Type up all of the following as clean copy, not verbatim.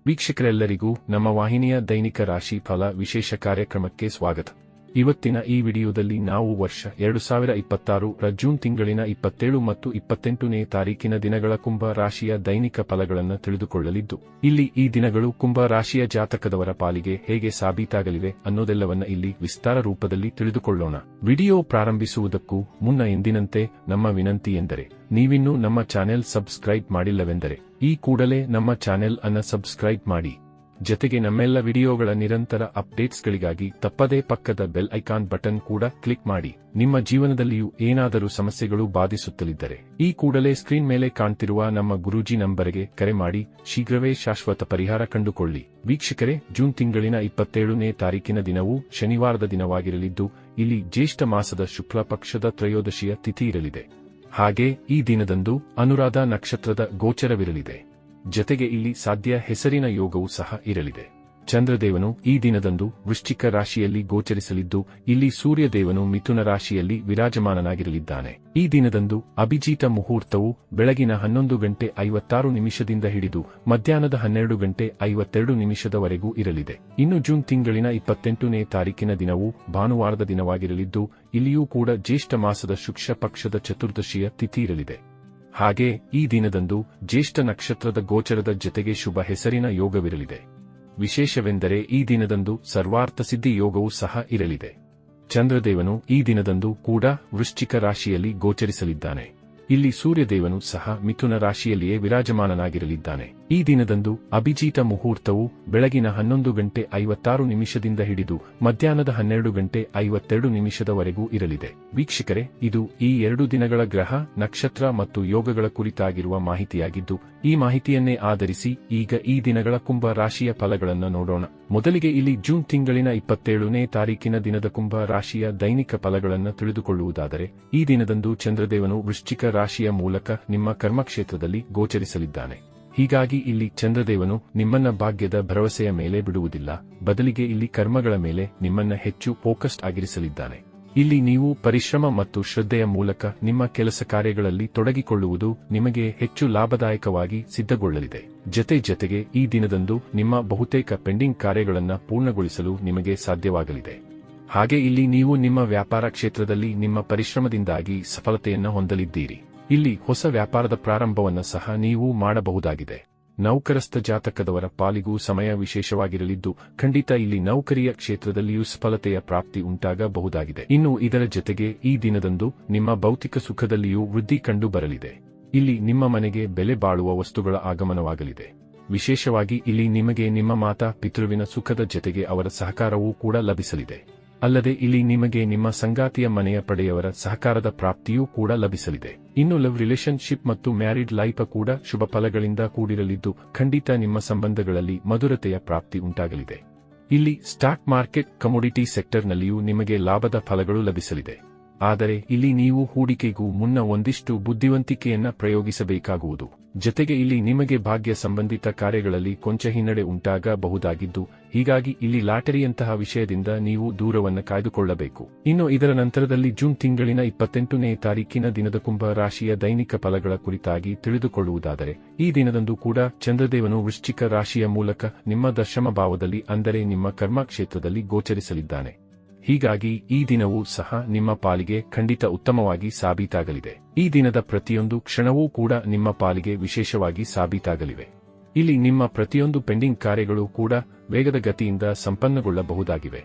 ವೀಕ್ಷಕರೆಲ್ಲರಿಗೂ ನಮ್ಮ ವಾಹಿನಿಯ ದೈನಿಕ ರಾಶಿ ಫಲ ವಿಶೇಷ ಕಾರ್ಯಕ್ರಮಕ್ಕೆ ಸ್ವಾಗತ. ಇವತ್ತಿನ ಈ ವಿಡಿಯೋದಲ್ಲಿ ನಾವು ವರ್ಷ 2026 ಜೂನ್ ತಿಂಗಳಿನ 27 ಮತ್ತು 28ನೇ ತಾರೀಕಿನ ದಿನಗಳ ಕುಂಭ ರಾಶಿಯ ದೈನಿಕ ಫಲಗಳನ್ನು ತಿಳಿದುಕೊಳ್ಳಲಿದ್ದು, ಇಲ್ಲಿ ಈ ದಿನಗಳು ಕುಂಭ ರಾಶಿಯ ಜಾತಕದವರ ಪಾಲಿಗೆ ಹೇಗೆ ಸಾಬೀತಾಗಲಿವೆ ಅನ್ನೋದೆಲ್ಲವನ್ನ ಇಲ್ಲಿ ವಿಸ್ತಾರ ರೂಪದಲ್ಲಿ ತಿಳಿದುಕೊಳ್ಳೋಣ. ವಿಡಿಯೋ ಪ್ರಾರಂಭಿಸುವುದಕ್ಕೂ ಮುನ್ನ ಎಂದಿನಂತೆ ನಮ್ಮ ವಿನಂತಿ ಎಂದರೆ, ನೀವಿನ್ನೂ ನಮ್ಮ ಚಾನೆಲ್ ಸಬ್ಸ್ಕ್ರೈಬ್ ಮಾಡಿಲ್ಲವೆಂದರೆ ಈ ಕೂಡಲೇ ನಮ್ಮ ಚಾನೆಲ್ ಅನ್ನು ಸಬ್ಸ್ಕ್ರೈಬ್ ಮಾಡಿ. ಜತೆಗೆ ನಮ್ಮೆಲ್ಲ ವಿಡಿಯೋಗಳ ನಿರಂತರ ಅಪ್ಡೇಟ್ಸ್ಗಳಿಗಾಗಿ ತಪ್ಪದೇ ಪಕ್ಕದ ಬೆಲ್ ಐಕಾನ್ ಬಟನ್ ಕೂಡ ಕ್ಲಿಕ್ ಮಾಡಿ. ನಿಮ್ಮ ಜೀವನದಲ್ಲಿಯೂ ಏನಾದರೂ ಸಮಸ್ಯೆಗಳು ಬಾಧಿಸುತ್ತಲಿದ್ದರೆ ಈ ಕೂಡಲೇ ಸ್ಕ್ರೀನ್ ಮೇಲೆ ಕಾಣ್ತಿರುವ ನಮ್ಮ ಗುರೂಜಿ ನಂಬರ್ಗೆ ಕರೆ ಮಾಡಿ ಶೀಘ್ರವೇ ಶಾಶ್ವತ ಪರಿಹಾರ ಕಂಡುಕೊಳ್ಳಿ. ವೀಕ್ಷಕರೇ, ಜೂನ್ ತಿಂಗಳಿನ 27ನೇ ತಾರೀಕಿನ ದಿನವು ಶನಿವಾರದ ದಿನವಾಗಿರಲಿದ್ದು, ಇಲ್ಲಿ ಜ್ಯೇಷ್ಠ ಮಾಸದ ಶುಕ್ಲ ಪಕ್ಷದ ತ್ರಯೋದಶಿಯ ತಿಥಿ ಇರಲಿದೆ. ಹಾಗೆ ಈ ದಿನದಂದು ಅನುರಾಧ ನಕ್ಷತ್ರದ ಗೋಚರವಿರಲಿದೆ. ಜತೆಗೆ ಇಲ್ಲಿ ಸಾಧ್ಯ ಹೆಸರಿನ ಯೋಗವೂ ಸಹ ಇರಲಿದೆ. ಚಂದ್ರದೇವನು ಈ ದಿನದಂದು ವೃಶ್ಚಿಕ ರಾಶಿಯಲ್ಲಿ ಗೋಚರಿಸಲಿದ್ದು, ಇಲ್ಲಿ ಸೂರ್ಯದೇವನು ಮಿಥುನ ರಾಶಿಯಲ್ಲಿ ವಿರಾಜಮಾನನಾಗಿರಲಿದ್ದಾನೆ. ಈ ದಿನದಂದು ಅಭಿಜಿತ ಮುಹೂರ್ತವು ಬೆಳಗಿನ 11:56 ಹಿಡಿದು ಮಧ್ಯಾಹ್ನದ 12:52 ಇರಲಿದೆ. ಇನ್ನು ಜೂನ್ ತಿಂಗಳಿನ 28ನೇ ತಾರೀಕಿನ ದಿನವು ಭಾನುವಾರದ ದಿನವಾಗಿರಲಿದ್ದು, ಇಲ್ಲಿಯೂ ಕೂಡ ಜ್ಯೇಷ್ಠ ಮಾಸದ ಶುಕ್ಲ ಪಕ್ಷದ ಚತುರ್ದಶಿಯ ತಿಥಿ ಇರಲಿದೆ. ಹಾಗೆ ಈ ದಿನದಂದು ಜ್ಯೇಷ್ಠ ನಕ್ಷತ್ರದ ಗೋಚರದ ಜತೆಗೆ ಶುಭ ಹೆಸರಿನ ಯೋಗವಿರಲಿದೆ. ವಿಶೇಷವೆಂದರೆ ಈ ದಿನದಂದು ಸರ್ವಾರ್ಥಸಿದ್ಧಿ ಯೋಗವೂ ಸಹ ಇರಲಿದೆ. ಚಂದ್ರದೇವನು ಈ ದಿನದಂದು ಕೂಡ ವೃಶ್ಚಿಕ ರಾಶಿಯಲ್ಲಿ ಗೋಚರಿಸಲಿದ್ದಾನೆ. ಇಲ್ಲಿ ಸೂರ್ಯದೇವನು ಸಹ ಮಿಥುನ ರಾಶಿಯಲ್ಲಿಯೇ ವಿರಾಜಮಾನನಾಗಿರಲಿದ್ದಾನೆ. ಈ ದಿನದಂದು ಅಭಿಜಿತ ಮುಹೂರ್ತವು ಬೆಳಗಿನ 11:56 ಹಿಡಿದು ಮಧ್ಯಾಹ್ನದ 12:52 ಇರಲಿದೆ. ವೀಕ್ಷಕರೇ, ಇದು ಈ 2 ದಿನಗಳ ಗ್ರಹ, ನಕ್ಷತ್ರ ಮತ್ತು ಯೋಗಗಳ ಕುರಿತಾಗಿರುವ ಮಾಹಿತಿಯಾಗಿದ್ದು, ಈ ಮಾಹಿತಿಯನ್ನೇ ಆಧರಿಸಿ ಈಗ ಈ ದಿನಗಳ ಕುಂಭ ರಾಶಿಯ ಫಲಗಳನ್ನು ನೋಡೋಣ. ಮೊದಲಿಗೆ ಇಲ್ಲಿ ಜೂನ್ ತಿಂಗಳಿನ 27ನೇ ತಾರೀಕಿನ ದಿನದ ಕುಂಭ ರಾಶಿಯ ದೈನಿಕ ಫಲಗಳನ್ನು ತಿಳಿದುಕೊಳ್ಳುವುದಾದರೆ, ಈ ದಿನದಂದು ಚಂದ್ರದೇವನು ವೃಶ್ಚಿಕ ರಾಶಿಯ ಮೂಲಕ ನಿಮ್ಮ ಕರ್ಮಕ್ಷೇತ್ರದಲ್ಲಿ ಗೋಚರಿಸಲಿದ್ದಾನೆ. ಹೀಗಾಗಿ ಇಲ್ಲಿ ಚಂದ್ರದೇವನು ನಿಮ್ಮನ್ನ ಭಾಗ್ಯದ ಭರವಸೆಯ ಮೇಲೆ ಬಿಡುವುದಿಲ್ಲ, ಬದಲಿಗೆ ಇಲ್ಲಿ ಕರ್ಮಗಳ ಮೇಲೆ ನಿಮ್ಮನ್ನ ಹೆಚ್ಚು ಫೋಕಸ್ಡ್ ಆಗಿರಿಸಲಿದ್ದಾನೆ. ಇಲ್ಲಿ ನೀವು ಪರಿಶ್ರಮ ಮತ್ತು ಶ್ರದ್ಧೆಯ ಮೂಲಕ ನಿಮ್ಮ ಕೆಲಸ ಕಾರ್ಯಗಳಲ್ಲಿ ತೊಡಗಿಕೊಳ್ಳುವುದು ನಿಮಗೆ ಹೆಚ್ಚು ಲಾಭದಾಯಕವಾಗಿ ಸಿದ್ಧಗೊಳ್ಳಲಿದೆ. ಜತೆಗೆ ಈ ದಿನದಂದು ನಿಮ್ಮ ಬಹುತೇಕ ಪೆಂಡಿಂಗ್ ಕಾರ್ಯಗಳನ್ನು ಪೂರ್ಣಗೊಳಿಸಲು ನಿಮಗೆ ಸಾಧ್ಯವಾಗಲಿದೆ. ಹಾಗೆ ಇಲ್ಲಿ ನೀವು ನಿಮ್ಮ ವ್ಯಾಪಾರ ಕ್ಷೇತ್ರದಲ್ಲಿ ನಿಮ್ಮ ಪರಿಶ್ರಮದಿಂದಾಗಿ ಸಫಲತೆಯನ್ನು ಹೊಂದಲಿದ್ದೀರಿ. ಇಲ್ಲಿ ಹೊಸ ವ್ಯಾಪಾರದ ಪ್ರಾರಂಭವನ್ನು ಸಹ ನೀವು ಮಾಡಬಹುದಾಗಿದೆ. ನೌಕರಸ್ಥ ಜಾತಕದವರ ಪಾಲಿಗೂ ಸಮಯ ವಿಶೇಷವಾಗಿರಲಿದ್ದು, ಖಂಡಿತ ಇಲ್ಲಿ ನೌಕರಿಯ ಕ್ಷೇತ್ರದಲ್ಲಿಯೂ ಸಫಲತೆಯ ಪ್ರಾಪ್ತಿ ಉಂಟಾಗಬಹುದಾಗಿದೆ. ಇನ್ನು ಇದರ ಜತೆಗೆ ಈ ದಿನದಂದು ನಿಮ್ಮ ಭೌತಿಕ ಸುಖದಲ್ಲಿಯೂ ವೃದ್ಧಿ ಕಂಡು ಬರಲಿದೆ. ಇಲ್ಲಿ ನಿಮ್ಮ ಮನೆಗೆ ಬೆಲೆ ಬಾಳುವ ವಸ್ತುಗಳ ಆಗಮನವಾಗಲಿದೆ. ವಿಶೇಷವಾಗಿ ಇಲ್ಲಿ ನಿಮಗೆ ನಿಮ್ಮ ಮಾತಾ ಪಿತೃವಿನ ಸುಖದ ಜತೆಗೆ ಅವರ ಸಹಕಾರವೂ ಕೂಡ ಲಭಿಸಲಿದೆ. ಅಲ್ಲದೆ ಇಲ್ಲಿ ನಿಮಗೆ ನಿಮ್ಮ ಸಂಗಾತಿಯ ಮನೆಯ ಪಡೆಯವರ ಸಹಕಾರದ ಪ್ರಾಪ್ತಿಯೂ ಕೂಡ ಲಭಿಸಲಿದೆ. ಇನ್ನು ಲವ್ ರಿಲೇಶನ್ಶಿಪ್ ಮತ್ತು ಮ್ಯಾರಿಡ್ ಲೈಫ್ ಕೂಡ ಶುಭ ಫಲಗಳಿಂದ ಕೂಡಿರಲಿದ್ದು, ಖಂಡಿತ ನಿಮ್ಮ ಸಂಬಂಧಗಳಲ್ಲಿ ಮಧುರತೆಯ ಪ್ರಾಪ್ತಿ ಉಂಟಾಗಲಿದೆ. ಇಲ್ಲಿ ಸ್ಟಾಕ್ ಮಾರ್ಕೆಟ್, ಕಮೋಡಿಟಿ ಸೆಕ್ಟರ್ನಲ್ಲಿಯೂ ನಿಮಗೆ ಲಾಭದ ಫಲಗಳು ಲಭಿಸಲಿದೆ. ಆದರೆ ಇಲ್ಲಿ ನೀವು ಹೂಡಿಕೆಗೂ ಮುನ್ನ ಒಂದಿಷ್ಟು ಬುದ್ಧಿವಂತಿಕೆಯನ್ನ ಪ್ರಯೋಗಿಸಬೇಕಾಗುವುದು. ಜತೆಗೆ ಇಲ್ಲಿ ನಿಮಗೆ ಭಾಗ್ಯ ಸಂಬಂಧಿತ ಕಾರ್ಯಗಳಲ್ಲಿ ಕೊಂಚ ಹಿನ್ನಡೆ ಉಂಟಾಗಬಹುದಾಗಿದ್ದು, ಹೀಗಾಗಿ ಇಲ್ಲಿ ಲಾಟರಿಯಂತಹ ವಿಷಯದಿಂದ ನೀವು ದೂರವನ್ನು ಕಾಯ್ದುಕೊಳ್ಳಬೇಕು. ಇನ್ನು ಇದರ ನಂತರದಲ್ಲಿ ಜೂನ್ ತಿಂಗಳಿನ 28ನೇ ತಾರೀಕಿನ ದಿನದ ಕುಂಭ ರಾಶಿಯ ದೈನಿಕ ಫಲಗಳ ಕುರಿತಾಗಿ ತಿಳಿದುಕೊಳ್ಳುವುದಾದರೆ, ಈ ದಿನದಂದು ಕೂಡ ಚಂದ್ರದೇವನು ವೃಶ್ಚಿಕ ರಾಶಿಯ ಮೂಲಕ ನಿಮ್ಮ ದಶಮ ಭಾವದಲ್ಲಿ, ಅಂದರೆ ನಿಮ್ಮ ಕರ್ಮ ಕ್ಷೇತ್ರದಲ್ಲಿ ಗೋಚರಿಸಲಿದ್ದಾನೆ. ಹೀಗಾಗಿ ಈ ದಿನವೂ ಸಹ ನಿಮ್ಮ ಪಾಲಿಗೆ ಖಂಡಿತ ಉತ್ತಮವಾಗಿ ಸಾಬೀತಾಗಲಿದೆ. ಈ ದಿನದ ಪ್ರತಿಯೊಂದು ಕ್ಷಣವೂ ಕೂಡ ನಿಮ್ಮ ಪಾಲಿಗೆ ವಿಶೇಷವಾಗಿ ಸಾಬೀತಾಗಲಿವೆ. ಇಲ್ಲಿ ನಿಮ್ಮ ಪ್ರತಿಯೊಂದು ಪೆಂಡಿಂಗ್ ಕಾರ್ಯಗಳು ಕೂಡ ವೇಗದ ಗತಿಯಿಂದ ಸಂಪನ್ನಗೊಳ್ಳಬಹುದಾಗಿವೆ.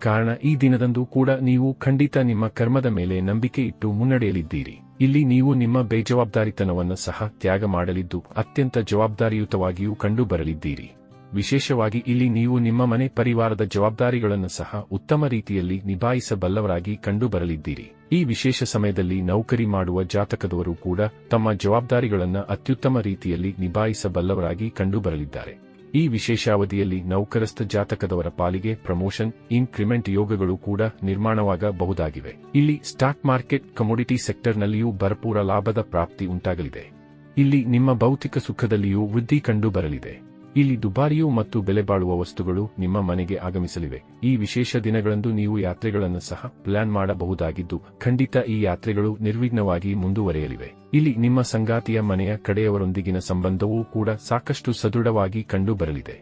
ಕಾರಣ ಈ ದಿನದಂದು ಕೂಡ ನೀವು ಖಂಡಿತ ನಿಮ್ಮ ಕರ್ಮದ ಮೇಲೆ ನಂಬಿಕೆ ಇಟ್ಟು ಮುನ್ನಡೆಯಲಿದ್ದೀರಿ. ಇಲ್ಲಿ ನೀವು ನಿಮ್ಮ ಬೇಜವಾಬ್ದಾರಿತನವನ್ನು ಸಹ ತ್ಯಾಗ ಮಾಡಲಿದ್ದು, ಅತ್ಯಂತ ಜವಾಬ್ದಾರಿಯುತವಾಗಿಯೂ ಕಂಡು ಬರಲಿದ್ದೀರಿ. ವಿಶೇಷವಾಗಿ ಇಲ್ಲಿ ನೀವು ನಿಮ್ಮ ಮನೆ ಪರಿವಾರದ ಜವಾಬ್ದಾರಿಗಳನ್ನು ಸಹ ಉತ್ತಮ ರೀತಿಯಲ್ಲಿ ನಿಭಾಯಿಸಬಲ್ಲವರಾಗಿ ಕಂಡು ಬರಲಿದ್ದೀರಿ. ಈ ವಿಶೇಷ ಸಮಯದಲ್ಲಿ ನೌಕರಿ ಮಾಡುವ ಜಾತಕದವರು ಕೂಡ ತಮ್ಮ ಜವಾಬ್ದಾರಿಗಳನ್ನು ಅತ್ಯುತ್ತಮ ರೀತಿಯಲ್ಲಿ ನಿಭಾಯಿಸಬಲ್ಲವರಾಗಿ ಕಂಡು ಬರಲಿದ್ದಾರೆ. ಈ ವಿಶೇಷ ಅವಧಿಯಲ್ಲಿ ನೌಕರಸ್ಥ ಜಾತಕದವರ ಪಾಲಿಗೆ ಪ್ರಮೋಷನ್, ಇನ್ಕ್ರಿಮೆಂಟ್ ಯೋಗಗಳು ಕೂಡ ನಿರ್ಮಾಣವಾಗಬಹುದಾಗಿವೆ. ಇಲ್ಲಿ ಸ್ಟಾಕ್ ಮಾರ್ಕೆಟ್, ಕಮೋಡಿಟಿ ಸೆಕ್ಟರ್ನಲ್ಲಿಯೂ ಭರಪೂರ ಲಾಭದ ಪ್ರಾಪ್ತಿ ಉಂಟಾಗಲಿದೆ. ಇಲ್ಲಿ ನಿಮ್ಮ ಭೌತಿಕ ಸುಖದಲ್ಲಿಯೂ ವೃದ್ಧಿ ಕಂಡು ಬರಲಿದೆ. ಇಲ್ಲಿ ದುಬಾರಿಯೂ ಮತ್ತು ಬೆಲೆ ಬಾಳುವ ವಸ್ತುಗಳು ನಿಮ್ಮ ಮನೆಗೆ ಆಗಮಿಸಲಿವೆ. ಈ ವಿಶೇಷ ದಿನಗಳಂದು ನೀವು ಯಾತ್ರೆಗಳನ್ನು ಸಹ ಪ್ಲಾನ್ ಮಾಡಬಹುದಾಗಿದ್ದು, ಖಂಡಿತ ಈ ಯಾತ್ರೆಗಳು ನಿರ್ವಿಘ್ನವಾಗಿ ಮುಂದುವರೆಯಲಿವೆ. ಇಲ್ಲಿ ನಿಮ್ಮ ಸಂಗಾತಿಯ ಮನೆಯ ಕಡೆಯವರೊಂದಿಗಿನ ಸಂಬಂಧವೂ ಕೂಡ ಸಾಕಷ್ಟು ಸದೃಢವಾಗಿ ಕಂಡು ಬರಲಿದೆ.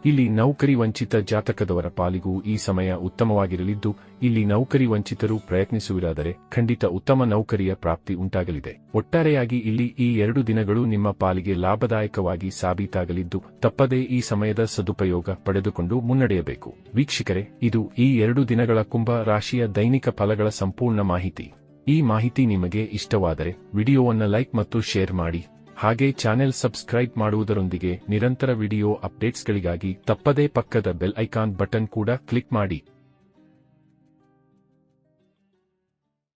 ಇಲ್ಲಿ ನೌಕರಿ ವಂಚಿತ ಜಾತಕದವರ ಪಾಲಿಗೂ ಈ ಸಮಯ ಉತ್ತಮವಾಗಿರಲಿದ್ದು, ಇಲ್ಲಿ ನೌಕರಿ ವಂಚಿತರು ಪ್ರಯತ್ನಿಸುವಿರಾದರೆ ಖಂಡಿತ ಉತ್ತಮ ನೌಕರಿಯ ಪ್ರಾಪ್ತಿ ಉಂಟಾಗಲಿದೆ. ಒಟ್ಟಾರೆಯಾಗಿ ಇಲ್ಲಿ ಈ 2 ದಿನಗಳು ನಿಮ್ಮ ಪಾಲಿಗೆ ಲಾಭದಾಯಕವಾಗಿ ಸಾಬೀತಾಗಲಿದ್ದು, ತಪ್ಪದೇ ಈ ಸಮಯದ ಸದುಪಯೋಗ ಪಡೆದುಕೊಂಡು ಮುನ್ನಡೆಯಬೇಕು. ವೀಕ್ಷಕರೇ, ಇದು ಈ 2 ದಿನಗಳ ಕುಂಭ ರಾಶಿಯ ದೈನಿಕ ಫಲಗಳ ಸಂಪೂರ್ಣ ಮಾಹಿತಿ. ಈ ಮಾಹಿತಿ ನಿಮಗೆ ಇಷ್ಟವಾದರೆ ವಿಡಿಯೋವನ್ನು ಲೈಕ್ ಮತ್ತು ಶೇರ್ ಮಾಡಿ. ಹಾಗೆ ಚಾನೆಲ್ ಸಬ್ಸ್ಕ್ರೈಬ್ ಮಾಡುವುದರೊಂದಿಗೆ ನಿರಂತರ ವಿಡಿಯೋ ಅಪ್ಡೇಟ್ಸ್ಗಳಿಗಾಗಿ ತಪ್ಪದೇ ಪಕ್ಕದ ಬೆಲ್ ಐಕಾನ್ ಬಟನ್ ಕೂಡ ಕ್ಲಿಕ್ ಮಾಡಿ.